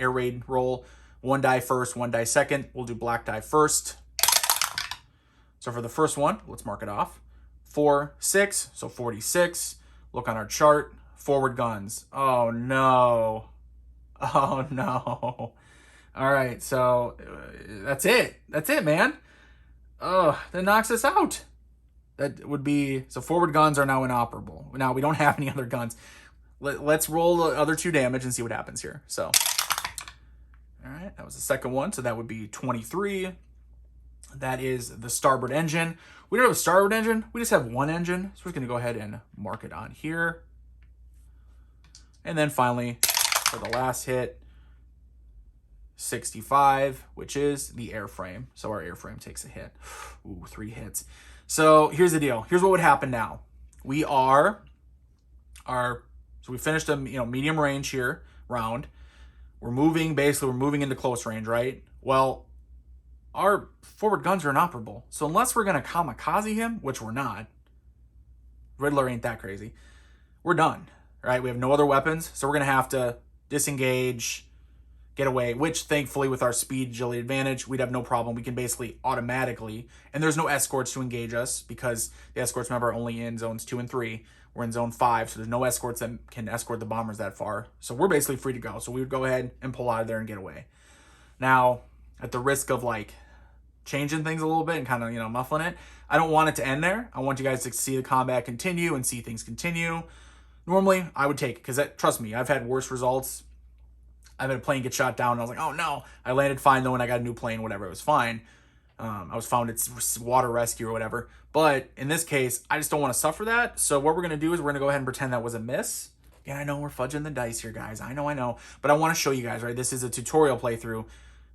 raid roll. 1 die first, 1 die second. We'll do black die first. So for the first one, let's mark it off. 4, 6, so 46. Look on our chart. Forward guns. Oh no. Oh no. All right, so that's it. That's it, man. Oh, that knocks us out. That would be, so forward guns are now inoperable. Now we don't have any other guns. Let's roll the other 2 damage and see what happens here. So, all right, that was the second one. So that would be 23. That is the starboard engine. We don't have a starboard engine. We just have 1 engine. So we're going to go ahead and mark it on here. And then finally, for the last hit, 65, which is the airframe. So our airframe takes a hit. Ooh, 3 hits. So here's the deal. Here's what would happen now. We finished a medium range here round. We're moving into close range, right? Well, our forward guns are inoperable. So unless we're going to kamikaze him, which we're not, Riddler ain't that crazy, we're done, right? We have no other weapons, so we're going to have to disengage, get away, which thankfully with our speed, agility advantage, we'd have no problem. We can basically automatically, and there's no escorts to engage us because the escorts, remember, are only in zones 2 and 3. We're in zone 5, so there's no escorts that can escort the bombers that far. So we're basically free to go. So we would go ahead and pull out of there and get away. Now, at the risk of like changing things a little bit and kind of, muffling it, I don't want it to end there. I want you guys to see the combat continue and see things continue. Normally, I would take it because, trust me, I've had worse results. I've had a plane get shot down and I was like, oh no. I landed fine though and I got a new plane, whatever. It was fine. I was found at water rescue or whatever. But in this case, I just don't want to suffer that. So what we're going to do is we're going to go ahead and pretend that was a miss. Yeah, I know we're fudging the dice here, guys. I know. But I want to show you guys, right? This is a tutorial playthrough.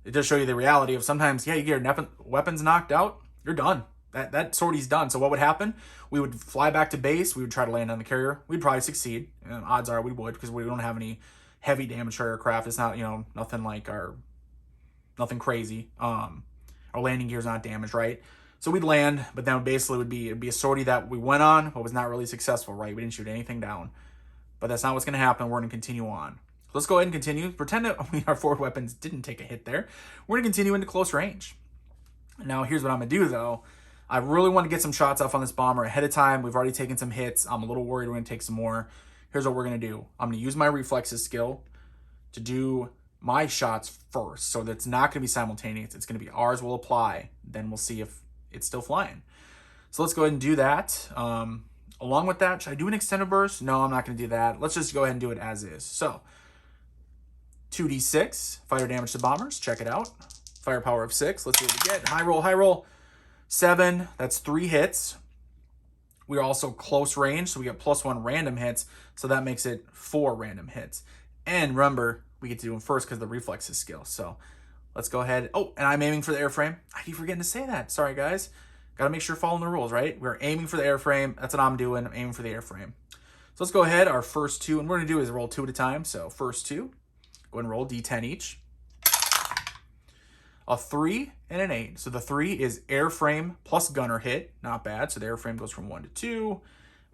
It does show you the reality of sometimes, you get your weapons knocked out, you're done. That sortie's done. So what would happen? We would fly back to base. We would try to land on the carrier. We'd probably succeed. Odds are we would because we don't have any heavy damage to our aircraft. It's not, nothing crazy. Our landing gear's not damaged, right? So we'd land, but then basically it'd be a sortie that we went on, but was not really successful, right? We didn't shoot anything down. But that's not what's going to happen. We're going to continue on. Let's go ahead and continue. Pretend that our forward weapons didn't take a hit there. We're going to continue into close range. Now, here's what I'm going to do, though. I really want to get some shots off on this bomber ahead of time. We've already taken some hits. I'm a little worried we're going to take some more. Here's what we're going to do. I'm going to use my reflexes skill to do my shots first. So that's not going to be simultaneous. It's going to be ours will apply. Then we'll see if it's still flying. So let's go ahead and do that. Along with that, should I do an extended burst? No, I'm not going to do that. Let's just go ahead and do it as is. So 2d6 fire damage to bombers. Check it out. Firepower of 6. Let's see what we get. High roll. 7. That's 3 hits. We are also close range, so we get +1 random hits. So that makes it 4 random hits. And remember, we get to do them first because of the reflexes skill. So let's go ahead. Oh, and I'm aiming for the airframe. I keep forgetting to say that. Sorry, guys. Got to make sure following the rules, right? We're aiming for the airframe. That's what I'm doing. I'm aiming for the airframe. So let's go ahead. Our first 2, and what we're going to do is roll 2 at a time. So first 2, go ahead and roll D10 each. A 3 and an 8. So the 3 is airframe plus gunner hit. Not bad. So the airframe goes from 1 to 2.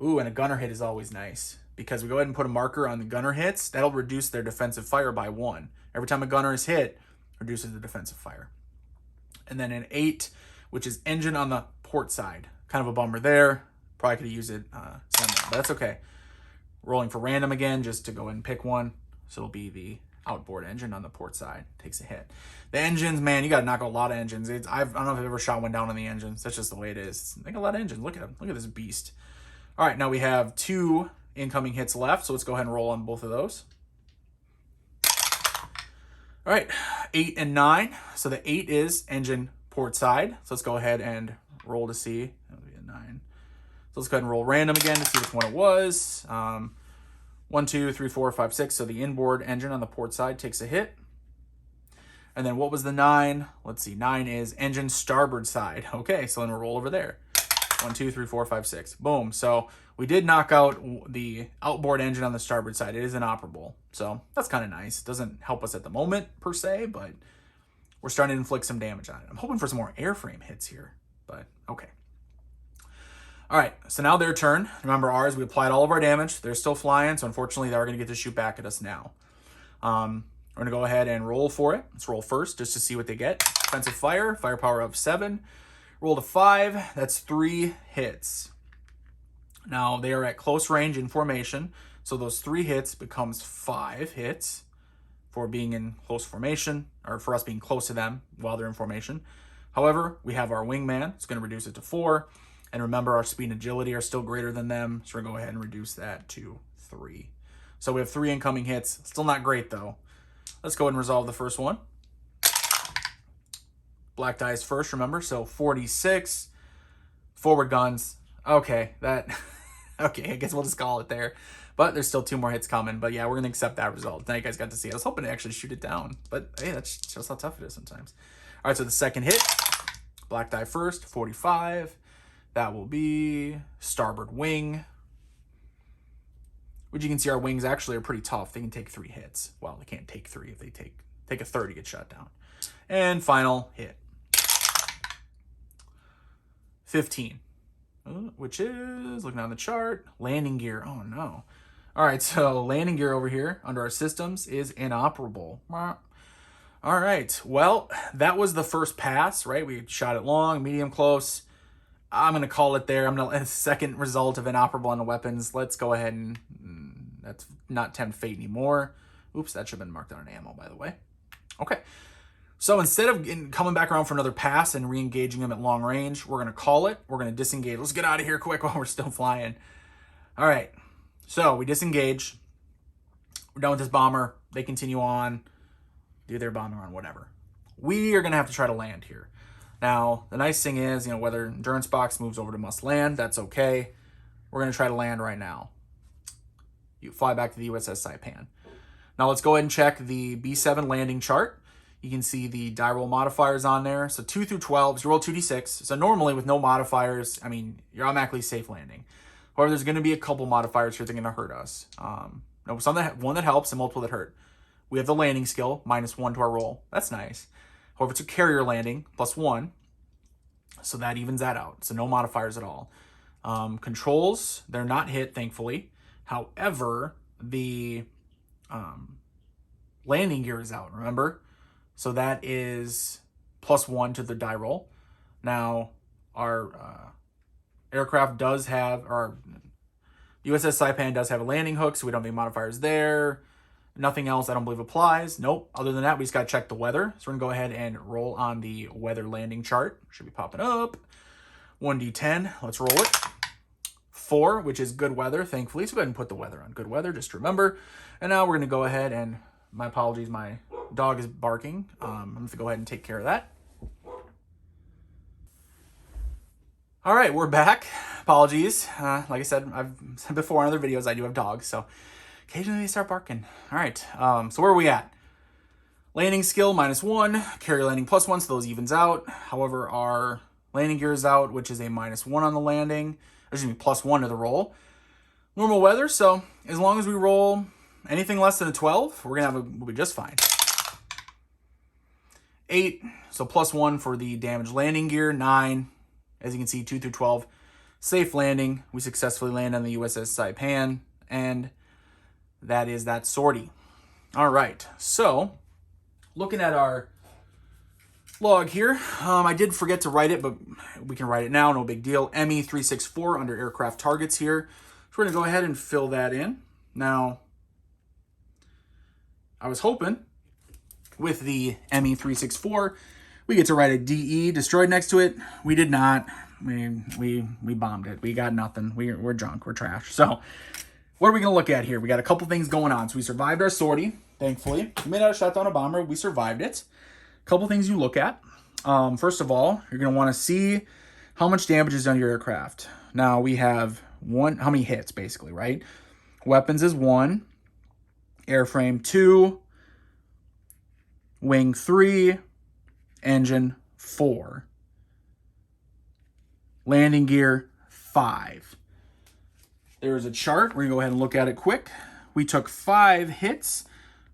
Ooh, and a gunner hit is always nice because we go ahead and put a marker on the gunner hits. That'll reduce their defensive fire by 1. Every time a gunner is hit, reduces the defensive fire. And then an 8, which is engine on the port side. Kind of a bummer there. Probably could have used it somewhere, but that's okay. Rolling for random again, just to go ahead and pick one. So it'll be the outboard engine on the port side. Takes a hit. The engines, man, you got to knock out a lot of engines. I don't know if I've ever shot one down on the engines. That's just the way it is. Like a lot of engines. Look at them. Look at this beast. All right, now we have 2 incoming hits left. So let's go ahead and roll on both of those. All right, 8 and 9. So the 8 is engine port side. So let's go ahead and roll to see. That would be a 9. So let's go ahead and roll random again to see which one it was. 1, 2, 3, 4, 5, 6. So the inboard engine on the port side takes a hit. And then what was the 9? Let's see. 9 is engine starboard side. Okay, so then we'll roll over there. 1, 2, 3, 4, 5, 6. Boom. So we did knock out the outboard engine on the starboard side. It is inoperable. So that's kind of nice. It doesn't help us at the moment per se, but we're starting to inflict some damage on it. I'm hoping for some more airframe hits here, but okay. All right, so now their turn. Remember ours, we applied all of our damage. They're still flying, so unfortunately they're going to get to shoot back at us now. We're going to go ahead and roll for it. Let's roll first just to see what they get. Defensive fire, firepower of 7. Roll to 5, that's 3 hits. Now they are at close range in formation, so those 3 hits becomes 5 hits for being in close formation, or for us being close to them while they're in formation. However, we have our wingman. It's going to reduce it to 4. And remember, our speed and agility are still greater than them, so we're going to go ahead and reduce that to 3. So we have 3 incoming hits. Still not great, though. Let's go ahead and resolve the first one. Black dice first, remember. So 46. Forward guns. Okay, that... Okay, I guess we'll just call it there. But there's still 2 more hits coming. But yeah, we're going to accept that result. Now you guys got to see it. I was hoping to actually shoot it down. But hey, that shows how tough it is sometimes. All right, so the second hit, black die first, 45. That will be starboard wing. Which you can see our wings actually are pretty tough. They can take 3 hits. Well, they can't take 3 if they take a third to get shot down. And final hit. 15. Which is, looking on the chart, landing gear. Oh, no. All right, so landing gear over here under our systems is inoperable. All right, well, that was the first pass, right? We shot it long, medium, close. I'm going to call it there. I'm going to second result of inoperable on the weapons. Let's go ahead and that's not tempt fate anymore. Oops, that should have been marked on an ammo, by the way. Okay. So instead of coming back around for another pass and re-engaging them at long range, we're going to call it. We're going to disengage. Let's get out of here quick while we're still flying. All right. So we disengage. We're done with this bomber. They continue on, do their bombing run, whatever. We are going to have to try to land here. Now, the nice thing is, whether endurance box moves over to must land, that's okay. We're going to try to land right now. You fly back to the USS Saipan. Now, let's go ahead and check the B7 landing chart. You can see the die roll modifiers on there. So 2 through 12, you roll 2d6. So normally with no modifiers, you're automatically safe landing. However, there's going to be a couple modifiers here that are going to hurt us. One that helps and multiple that hurt. We have the landing skill, -1 to our roll. That's nice. However, it's a carrier landing, +1. So that evens that out. So no modifiers at all. Controls, they're not hit, thankfully. However, the landing gear is out, remember? So that is +1 to the die roll. Now, our aircraft does have, our USS Saipan does have a landing hook, so we don't have any modifiers there. Nothing else I don't believe applies. Nope. Other than that, we just got to check the weather. So we're going to go ahead and roll on the weather landing chart. Should be popping up. 1d10. Let's roll it. 4, which is good weather, thankfully. So go ahead and put the weather on good weather, just to remember. And now we're going to go ahead and, my apologies, my dog is barking. I'm going to have to go ahead and take care of that. All right, we're back. Apologies. Like I said, I've said before in other videos, I do have dogs, so occasionally they start barking. All right, so where are we at? Landing skill -1, carrier landing +1, so those evens out. However, our landing gear is out, which is a -1 on the landing. Excuse me, +1 to the roll. Normal weather, so as long as we roll anything less than a 12, we'll be just fine. 8, so +1 for the damaged landing gear. 9, as you can see, 2 through 12. Safe landing. We successfully land on the USS Saipan, and that is that sortie. All right, so looking at our log here, I did forget to write it, but we can write it now, no big deal. ME364 under aircraft targets here. So we're going to go ahead and fill that in. Now, I was hoping with the ME364, we get to write a DE, destroyed, next to it. We did not. We bombed it. We got nothing. We're junk. We're trash. So what are we going to look at here? We got a couple things going on. So we survived our sortie, thankfully. We may not have shot down a bomber. We survived it. A couple things you look at. First of all, you're going to want to see how much damage is done to your aircraft. Now, we have how many hits, basically, right? Weapons is 1. Airframe 2. Wing 3. Engine 4. Landing gear 5. There is a chart. We're going to go ahead and look at it quick. We took 5 hits.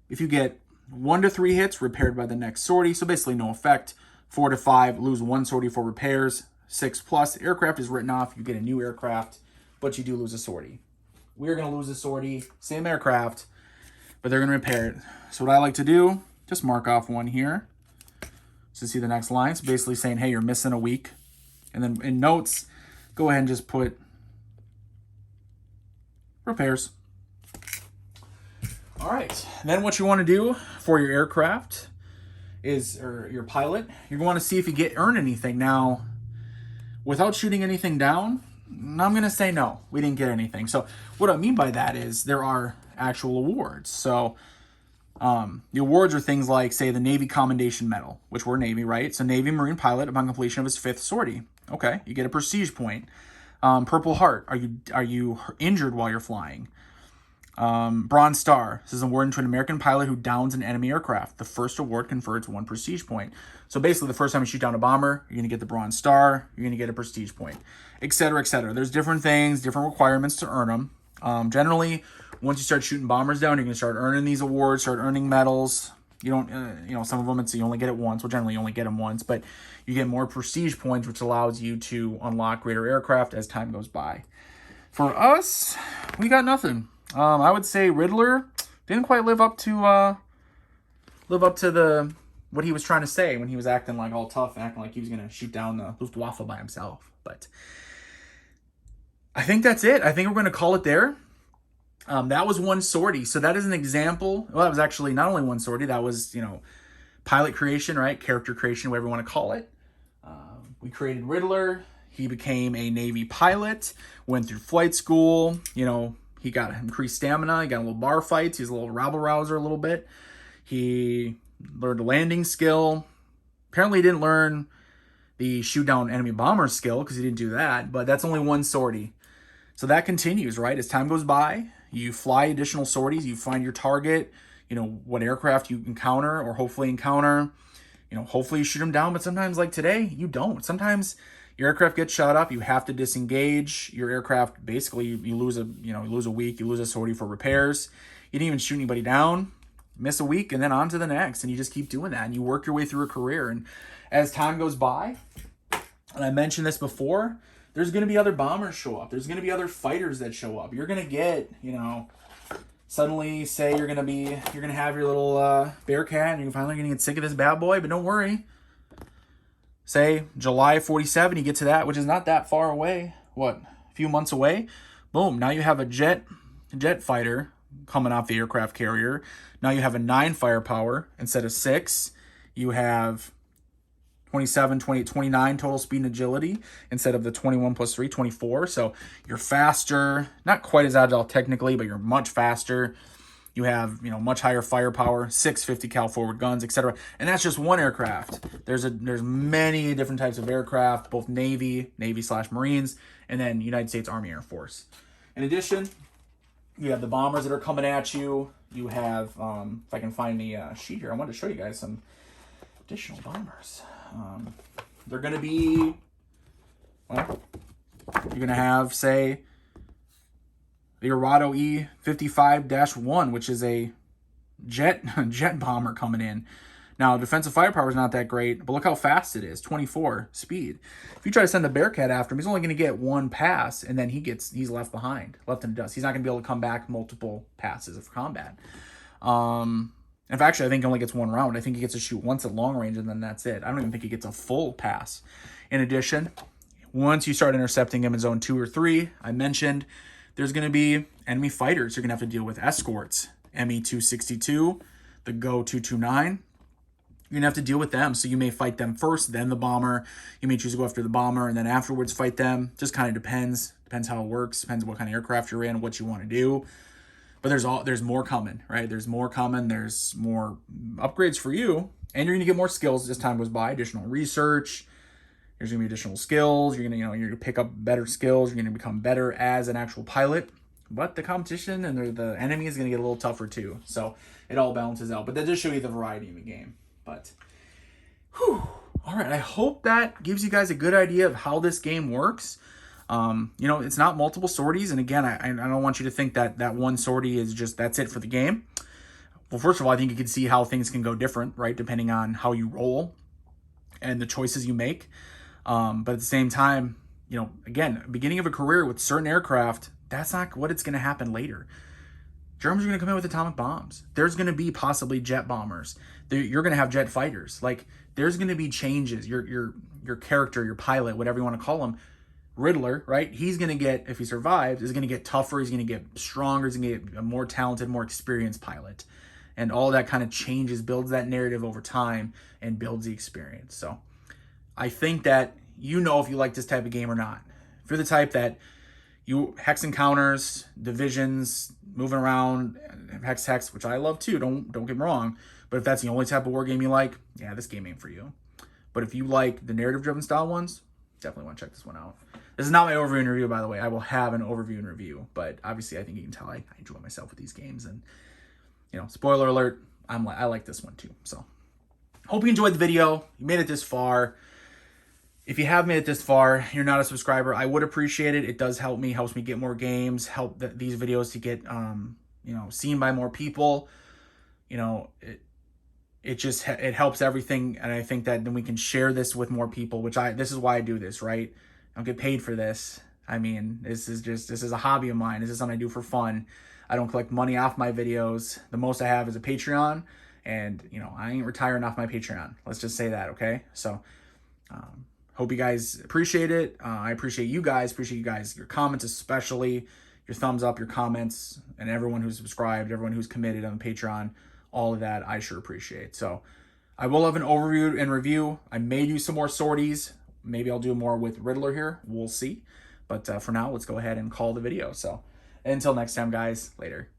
If you get 1 to 3 hits, repaired by the next sortie. So basically no effect. 4 to 5, lose 1 sortie for repairs. 6 plus, aircraft is written off. You get a new aircraft, but you do lose a sortie. We're going to lose a sortie. Same aircraft, but they're going to repair it. So what I like to do, just mark off 1 here to see the next line. It's basically saying, hey, you're missing a week. And then in notes, go ahead and just put repairs. All right. And then what you want to do for your aircraft is, or your pilot, you're going to see if you earn anything. Now, without shooting anything down, I'm going to say no, we didn't get anything. So what I mean by that is there are actual awards. So the awards are things like, say, the Navy Commendation Medal, which we're Navy, right? So Navy Marine pilot upon completion of his 5th sortie. Okay, you get a prestige point. Purple Heart, are you injured while you're flying? Bronze Star. This is awarded to an American pilot who downs an enemy aircraft. The first award confers 1 prestige point. So basically, the first time you shoot down a bomber, you're going to get the Bronze Star. You're going to get a prestige point, etc., etc. There's different things, different requirements to earn them. Generally, once you start shooting bombers down, you're going to start earning these awards, start earning medals. You don't, some of them, you only get it once. Well, generally, you only get them once, but you get more prestige points, which allows you to unlock greater aircraft as time goes by. For us, we got nothing. I would say Riddler didn't quite live up to the what he was trying to say when he was acting like all tough, acting like he was gonna shoot down the Luftwaffe by himself. But I think that's it. I think we're gonna call it there. That was one sortie. So that is an example. Well, that was actually not only one sortie. That was pilot creation, right? Character creation, whatever you want to call it. We created Riddler. He became a Navy pilot. Went through flight school. He got increased stamina. He got a little bar fights. He's a little rabble-rouser a little bit. He learned a landing skill. Apparently he didn't learn the shoot down enemy bomber skill because he didn't do that, but that's only one sortie. So that continues, right? As time goes by, you fly additional sorties. You find your target, what aircraft you encounter or hopefully encounter. Hopefully you shoot them down, but sometimes like today, you don't. Sometimes your aircraft gets shot up. You have to disengage your aircraft. Basically, you lose a week. You lose a sortie for repairs. You didn't even shoot anybody down. Miss a week, and then on to the next. And you just keep doing that. And you work your way through a career. And as time goes by, and I mentioned this before, there's going to be other bombers show up. There's going to be other fighters that show up. You're going to get, suddenly say you're going to have your little Bearcat, and you're finally going to get sick of this bad boy. But don't worry. Say July 47, you get to that, which is not that far away. A few months away? Boom, now you have a jet fighter coming off the aircraft carrier. Now you have a 9 firepower instead of 6. You have 27, 28, 29 total speed and agility instead of the 21 plus 3, 24. So you're faster, not quite as agile technically, but you're much faster. You have, much higher firepower, 650 cal forward guns, etc. And that's just one aircraft. There's many different types of aircraft, both Navy/Marines, and then United States Army Air Force. In addition, you have the bombers that are coming at you. You have, if I can find the sheet here, I wanted to show you guys some additional bombers. They're going to be, you're going to have, say, the Arado E-55-1, which is a jet bomber coming in. Now, defensive firepower is not that great, but look how fast it is, 24 speed. If you try to send the Bearcat after him, he's only going to get one pass, and then he's left behind, left in the dust. He's not going to be able to come back multiple passes of combat. In fact, I think he only gets one round. I think he gets to shoot once at long range, and then that's it. I don't even think he gets a full pass. In addition, once you start intercepting him in zone 2 or 3, I mentioned there's going to be enemy fighters. You're going to have to deal with escorts, ME-262, the GO-229. You're going to have to deal with them. So you may fight them first, then the bomber. You may choose to go after the bomber and then afterwards fight them. Just kind of depends. Depends how it works. Depends what kind of aircraft you're in, what you want to do. But there's more coming, right? There's more coming. There's more upgrades for you. And you're going to get more skills as time goes by. Additional research. There's going to be additional skills. You're going to pick up better skills. You're going to become better as an actual pilot. But the competition and the enemy is going to get a little tougher too. So it all balances out. But that just shows you the variety in the game. But, all right. I hope that gives you guys a good idea of how this game works. It's not multiple sorties. And again, I don't want you to think that one sortie is just, that's it for the game. Well, first of all, I think you can see how things can go different, right? Depending on how you roll and the choices you make. But at the same time, again, beginning of a career with certain aircraft, that's not what it's going to happen later. Germans are going to come in with atomic bombs. There's going to be possibly jet bombers. You're going to have jet fighters. Like, there's going to be changes. Your character, your pilot, whatever you want to call him, Riddler, right? He's going to get, if he survives, is going to get tougher. He's going to get stronger. He's going to get a more talented, more experienced pilot. And all that kind of changes, builds that narrative over time, and builds the experience. So I think that if you like this type of game or not. If you're the type that you hex encounters, divisions, moving around, hex, which I love too, don't get me wrong. But if that's the only type of war game you like, yeah, this game ain't for you. But if you like the narrative-driven style ones, definitely want to check this one out. This is not my overview and review, by the way. I will have an overview and review, but obviously I think you can tell I enjoy myself with these games. And, you know, spoiler alert, I like this one too. So hope you enjoyed the video. You made it this far. If you have made it this far, you're not a subscriber, I would appreciate it. It does help me, helps me get more games, help these videos to get, you know, seen by more people. You know, it helps everything. And I think that then we can share this with more people, this is why I do this, right? I don't get paid for this. I mean, this is a hobby of mine. This is something I do for fun. I don't collect money off my videos. The most I have is a Patreon, and, you know, I ain't retiring off my Patreon. Let's just say that, okay? So, hope you guys appreciate it. I appreciate you guys, your comments especially, your thumbs up, your comments, and everyone who's subscribed, everyone who's committed on Patreon, all of that I sure appreciate. So I will have an overview and review. I may do some more sorties. Maybe I'll do more with Riddler here. We'll see. But for now, let's go ahead and call the video. So until next time, guys, later.